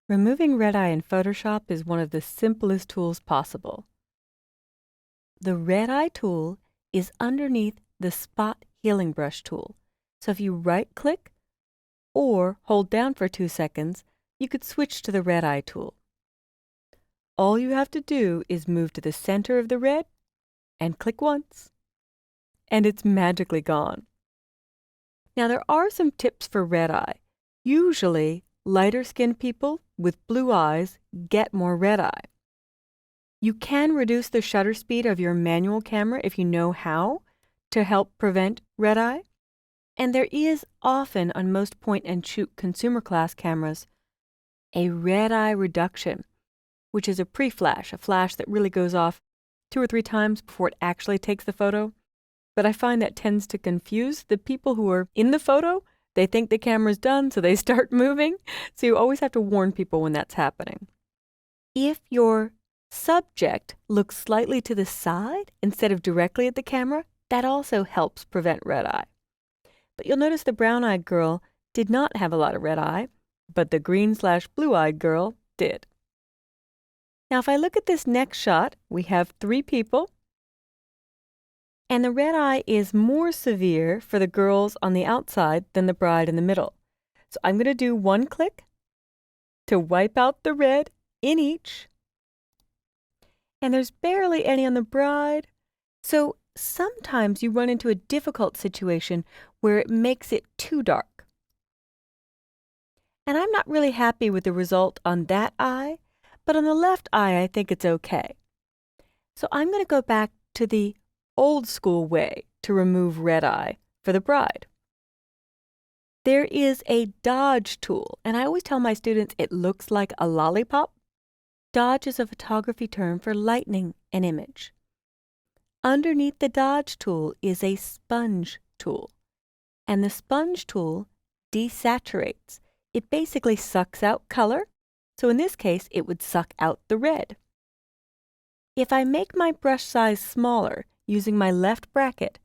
Removing red eye in Photoshop is one of the simplest tools possible. The red eye tool is underneath the spot healing brush tool. So if you right-click or hold down for 2 seconds, you could switch to the red eye tool. All you have to do is move to the center of the red and click once, and it's magically gone. Now there are some tips for red eye. Usually, lighter-skinned people with blue eyes get more red eye. You can reduce the shutter speed of your manual camera if you know how to help prevent red eye. And there is often on most point-and-shoot consumer class cameras a red eye reduction, which is a pre-flash, a flash that really goes off 2 or 3 times before it actually takes the photo. But I find that tends to confuse the people who are in the photo. They think the camera's done, so they start moving. So you always have to warn people when that's happening. If your subject looks slightly to the side instead of directly at the camera, that also helps prevent red eye. But you'll notice the brown-eyed girl did not have a lot of red eye, but the green/blue-eyed girl did. Now if I look at this next shot, we have 3 people. And the red eye is more severe for the girls on the outside than the bride in the middle. So I'm going to do 1 click to wipe out the red in each. And there's barely any on the bride. So sometimes you run into a difficult situation where it makes it too dark. And I'm not really happy with the result on that eye, but on the left eye I think it's okay. So I'm going to go back to the old school way to remove red eye for the bride. There is a dodge tool, and I always tell my students it looks like a lollipop. Dodge is a photography term for lightening an image. Underneath the dodge tool is a sponge tool, and the sponge tool desaturates. It basically sucks out color, so in this case it would suck out the red. If I make my brush size smaller using my left bracket,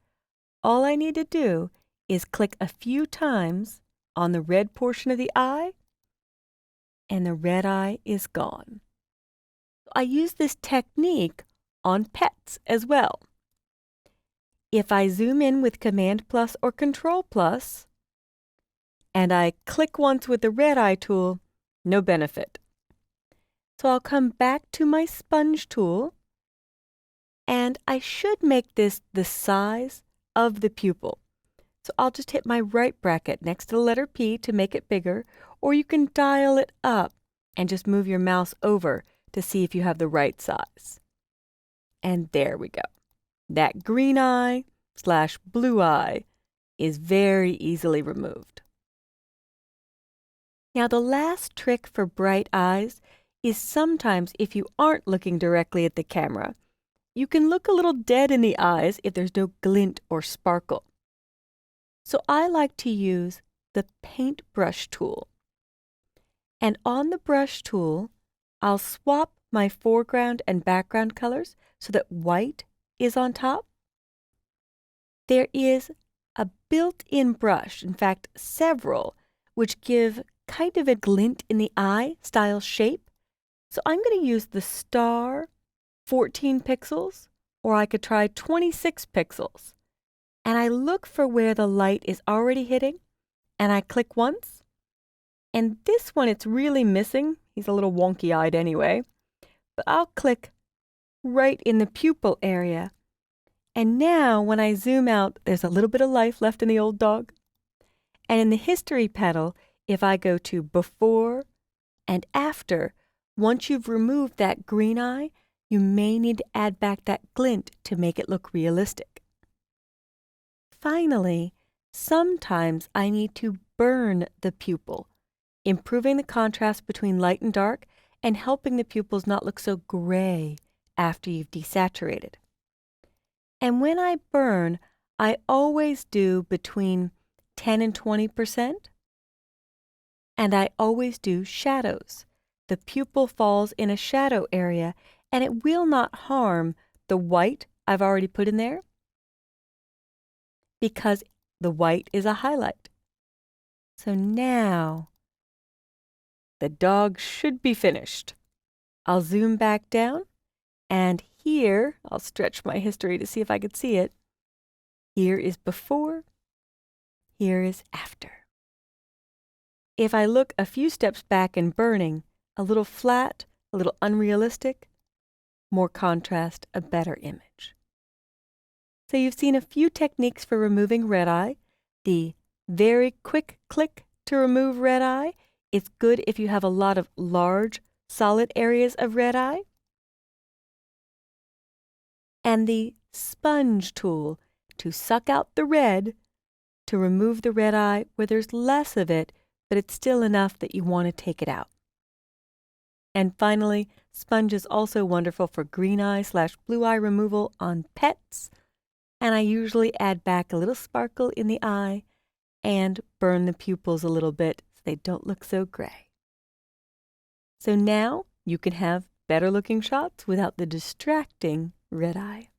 all I need to do is click a few times on the red portion of the eye, and the red eye is gone. I use this technique on pets as well. If I zoom in with Command+ or Control+, and I click once with the red eye tool, no benefit. So I'll come back to my sponge tool, and I should make this the size of the pupil. So I'll just hit my right bracket next to the letter P to make it bigger, or you can dial it up and just move your mouse over to see if you have the right size. And there we go. That green eye/blue eye is very easily removed. Now the last trick for bright eyes is sometimes if you aren't looking directly at the camera, you can look a little dead in the eyes if there's no glint or sparkle. So I like to use the paintbrush tool. And on the brush tool, I'll swap my foreground and background colors so that white is on top. There is a built-in brush, in fact several, which give kind of a glint in the eye style shape. So I'm going to use the star 14 pixels, or I could try 26 pixels. And I look for where the light is already hitting, and I click once. And this one it's really missing. He's a little wonky-eyed anyway. But I'll click right in the pupil area. And now when I zoom out, there's a little bit of life left in the old dog. And in the history panel, if I go to before and after, once you've removed that green eye, you may need to add back that glint to make it look realistic. Finally, sometimes I need to burn the pupil, improving the contrast between light and dark and helping the pupils not look so gray after you've desaturated. And when I burn, I always do between 10 and 20%, and I always do shadows. The pupil falls in a shadow area, and it will not harm the white I've already put in there because the white is a highlight. So now The dog should be finished. I'll zoom back down, and here, I'll stretch my history to see if I could see it. Here is before, here is after. If I look a few steps back in burning, a little flat, a little unrealistic, more contrast, a better image. So you've seen a few techniques for removing red eye. The very quick click to remove red eye. It's good if you have a lot of large, solid areas of red eye. And the sponge tool to suck out the red, to remove the red eye where there's less of it, but it's still enough that you want to take it out. And finally, sponge is also wonderful for green eye / blue eye removal on pets. And I usually add back a little sparkle in the eye and burn the pupils a little bit so they don't look so gray. So now you can have better looking shots without the distracting red eye.